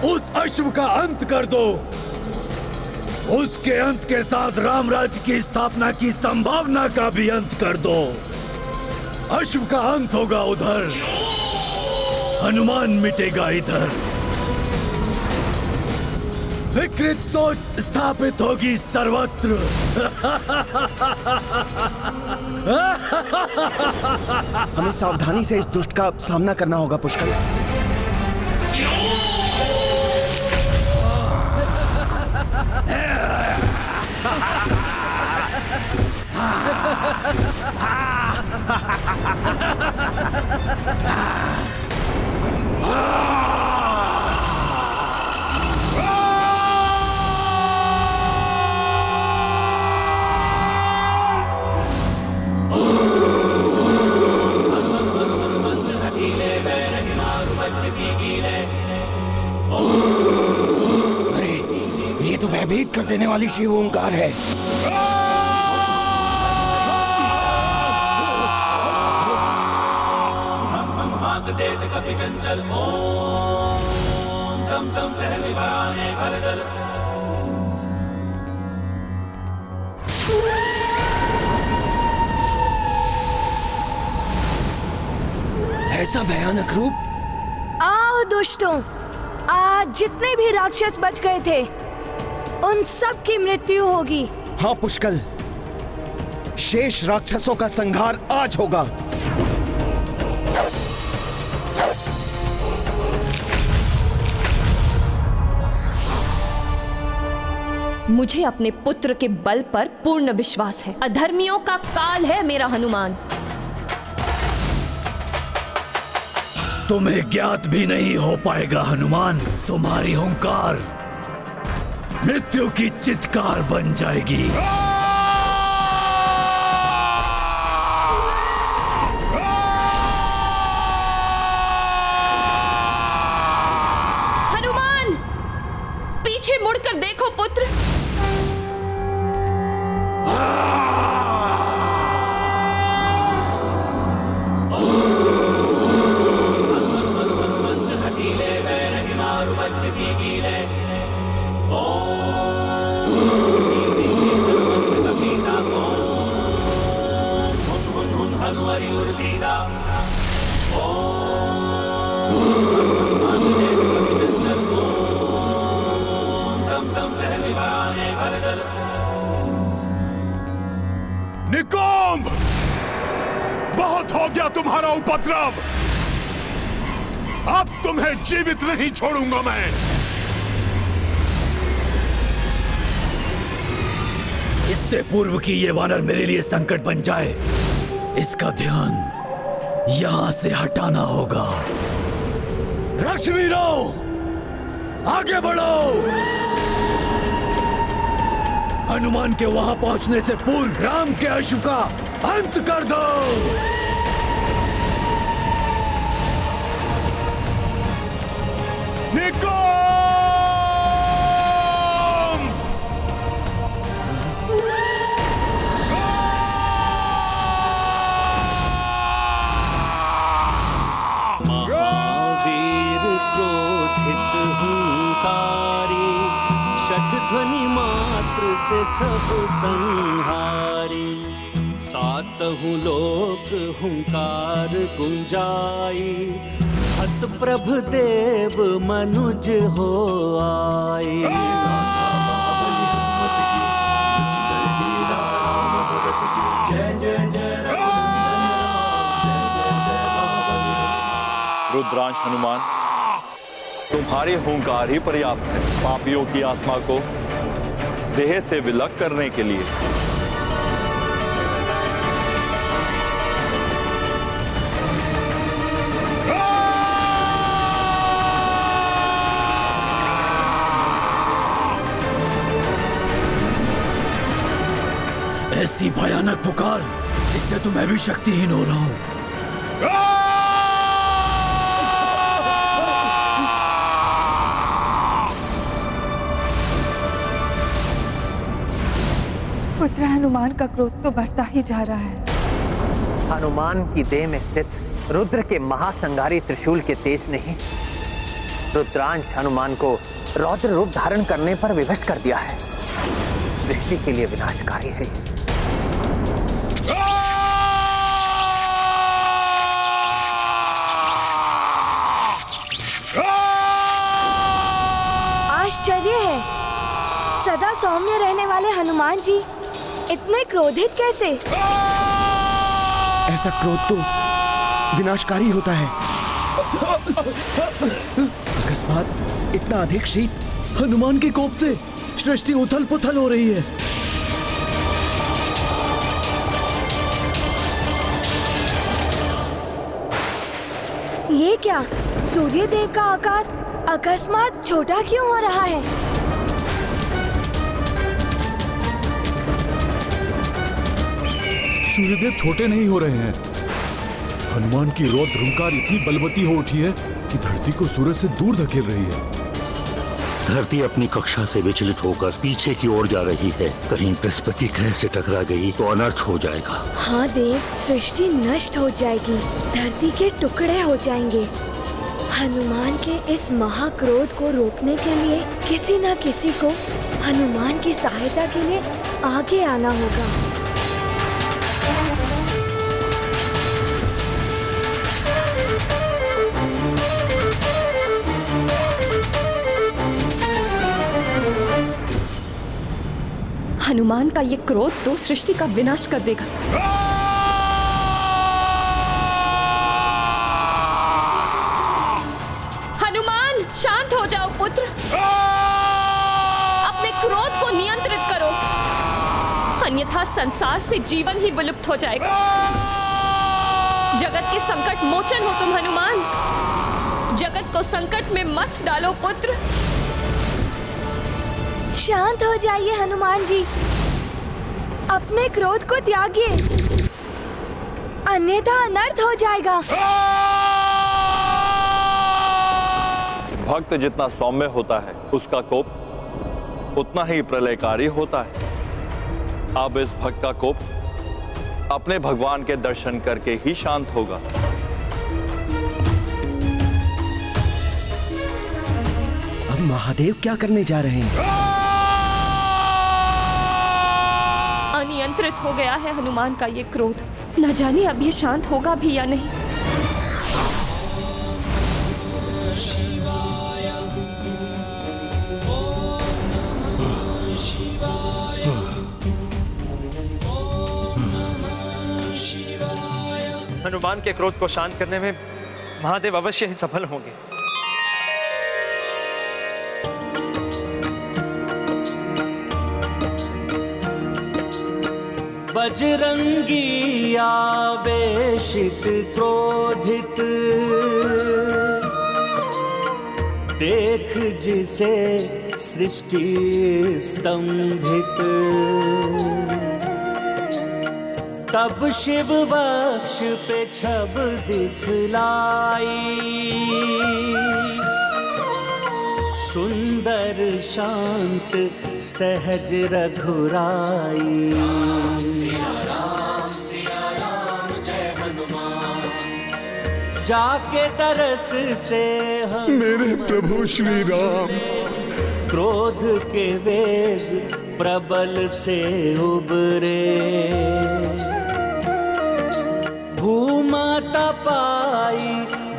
उस अश्व का अंत कर दो। उसके अंत के साथ रामराज्य की स्थापना की संभावना का भी अंत कर दो। अश्व का अंत होगा उधर, हनुमान मिटेगा इधर। विकृत सोच स्थापित होगी सर्वत्र। हमें सावधानी से इस दुष्ट का सामना करना होगा पुष्कर। अरे, ये तो भयभीत कर देने वाली शिव ओंकार है। देत कपि चंचल ओम सम सम सहनिवाने खलदल। ऐसा भयानक रूप। आओ दुष्टों, आज जितने भी राक्षस बच गए थे उन सब की मृत्यु होगी। हाँ पुष्कर, शेष राक्षसों का संहार आज होगा। मुझे अपने पुत्र के बल पर पूर्ण विश्वास है। अधर्मियों का काल है मेरा हनुमान। तुम्हें ज्ञात भी नहीं हो पाएगा हनुमान, तुम्हारी हुंकार मृत्यु की चित्कार बन जाएगी। हनुमान, पीछे मुड़कर देखो पुत्र। निकुंभ, बहुत हो गया तुम्हारा उपद्रव। अब तुम्हें जीवित नहीं छोड़ूंगा मैं। इससे पूर्व कि ये वानर मेरे लिए संकट बन जाए, इसका ध्यान यहां से हटाना होगा। राक्षवीरों, आगे बढ़ो। हनुमान के वहां पहुंचने से पूर्व राम के अश्व का अंत कर दो। महावीर क्रोधित हुंकारी, शठ ध्वनि मात्र से सब संहारी। सातहु लोक हुंकार गुंजाई, हत प्रभ देव मनुज हो आई। रुद्रांश हनुमान, तुम्हारी हुंकार ही पर्याप्त है पापियों की आत्मा को देह से विलग करने के लिए। ऐसी भयानक पुकार, इससे तो मैं भी शक्तिहीन हो रहा हूं। पुत्र हनुमान का क्रोध तो बढ़ता ही जा रहा है। हनुमान की देह में स्थित रुद्र के महासंगारी त्रिशूल के तेज ने ही रुद्रांश हनुमान को रौद्र रूप धारण करने पर विवश कर दिया है। सृष्टि के लिए विनाशकारी है। आश्चर्य है, सदा सौम्य रहने वाले हनुमान जी इतने क्रोधित कैसे? ऐसा क्रोध तो विनाशकारी होता है। अकस्मात इतना अधिक शीत। हनुमान के कोप से सृष्टि उथल पुथल हो रही है। ये क्या? सूर्य देव का आकार अकस्मात छोटा क्यों हो रहा है? सूर्यदेव छोटे नहीं हो रहे हैं। हनुमान की रौद्र हुंकार इतनी बलवती हो उठी है कि धरती को सूरज से दूर धकेल रही है। धरती अपनी कक्षा से विचलित होकर पीछे की ओर जा रही है। कहीं बृहस्पति ग्रह से टकरा गई तो अनर्थ हो जाएगा। हाँ देव, सृष्टि नष्ट हो जाएगी, धरती के टुकड़े हो जाएंगे। हनुमान के इस महाक्रोध को रोकने के लिए किसी न किसी को हनुमान की सहायता के लिए आगे आना होगा। हनुमान का ये क्रोध तो सृष्टि का विनाश कर देगा। हनुमान, शांत हो जाओ पुत्र। अपने क्रोध को नियंत्रित करो, अन्यथा संसार से जीवन ही विलुप्त हो जाएगा। जगत के संकट मोचन हो तुम हनुमान। जगत को संकट में मत डालो पुत्र। शांत हो जाइए हनुमान जी, अपने क्रोध को त्यागिए, अन्यथा अनर्थ हो जाएगा। भक्त जितना सौम्य होता है उसका कोप उतना ही प्रलयकारी होता है। अब इस भक्त का कोप अपने भगवान के दर्शन करके ही शांत होगा। अब महादेव क्या करने जा रहे हैं? अनियंत्रित हो गया है हनुमान का ये क्रोध। न जाने अब ये शांत होगा भी या नहीं। हनुमान के क्रोध को शांत करने में महादेव अवश्य ही सफल होंगे। बजरंगी आवेशित क्रोधित, देख जिसे सृष्टि स्तंभित। तब शिव वक्ष पे छब दिखलाई, सुंदर शांत सहज रघुराई। जय हनुमान, जाके तरस से हम मेरे प्रभु श्री राम, क्रोध के वेग प्रबल से उबरे। भूमाता पाई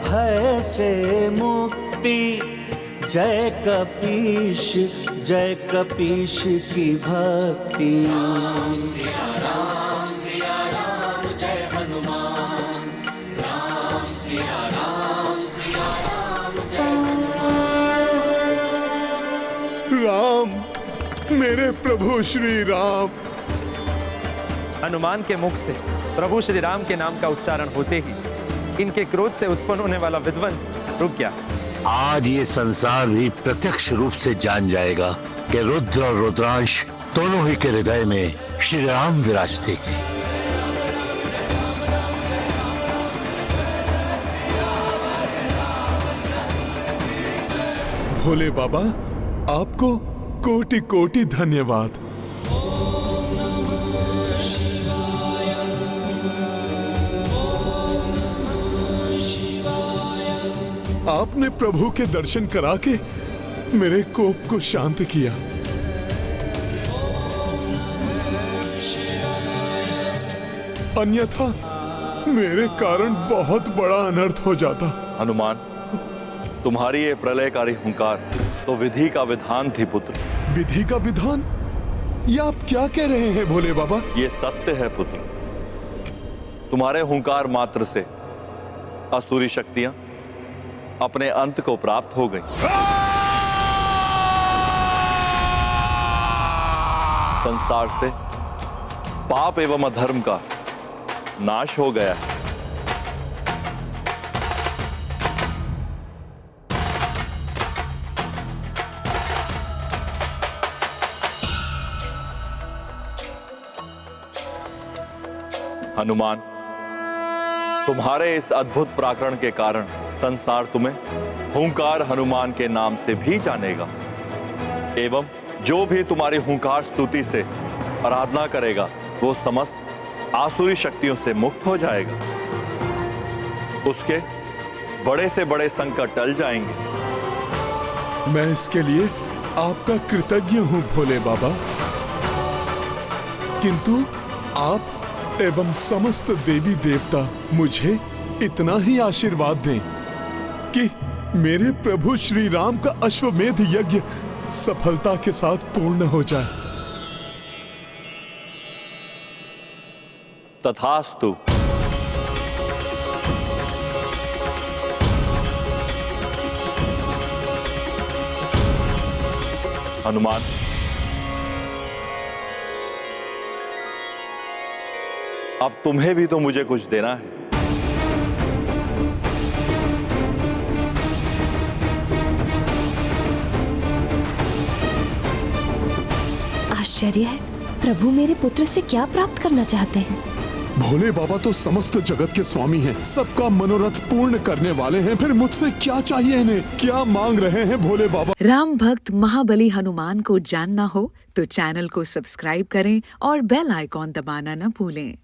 भय से मुक्ति, जय कपीश की भक्ति। सिया राम जय हनुमान, राम सिया राम जय राम, मेरे प्रभु श्री राम। हनुमान के मुख से प्रभु श्री राम के नाम का उच्चारण होते ही इनके क्रोध से उत्पन्न होने वाला विध्वंस रुक गया। आज ये संसार भी प्रत्यक्ष रूप से जान जाएगा कि रुद्र और रुद्रांश दोनों ही के हृदय में श्री राम विराजते हैं। भोले बाबा, आपको कोटि कोटि धन्यवाद। आपने प्रभु के दर्शन करा के मेरे कोप को शांत किया। अन्यथा मेरे कारण बहुत बड़ा अनर्थ हो जाता। हनुमान, तुम्हारी ये प्रलयकारी हुंकार तो विधि का विधान थी पुत्र। विधि का विधान? ये आप क्या कह रहे हैं भोले बाबा? ये सत्य है पुत्र। तुम्हारे हुंकार मात्र से असुरी शक्तियां अपने अंत को प्राप्त हो गई। संसार से पाप एवं अधर्म का नाश हो गया है। हनुमान, तुम्हारे इस अद्भुत पराक्रम के कारण संसार तुम्हें हुंकार हनुमान के नाम से भी जानेगा एवं जो भी तुम्हारी हुंकार स्तुति से आराधना करेगा वो समस्त आसुरी शक्तियों से मुक्त हो जाएगा। उसके बड़े से बड़े संकट टल जाएंगे। मैं इसके लिए आपका कृतज्ञ हूं भोले बाबा, किंतु आप एवं समस्त देवी देवता मुझे इतना ही आशीर्वाद दें कि मेरे प्रभु श्री राम का अश्वमेध यज्ञ सफलता के साथ पूर्ण हो जाए। तथास्तु। हनुमान, अब तुम्हें भी तो मुझे कुछ देना है। आश्चर्य है, प्रभु मेरे पुत्र से क्या प्राप्त करना चाहते हैं? भोले बाबा तो समस्त जगत के स्वामी हैं, सबका मनोरथ पूर्ण करने वाले हैं। फिर मुझसे क्या चाहिए इन्हें? क्या मांग रहे हैं भोले बाबा? राम भक्त महाबली हनुमान को जानना हो तो चैनल को सब्सक्राइब करें और बेल आइकॉन दबाना न भूलें।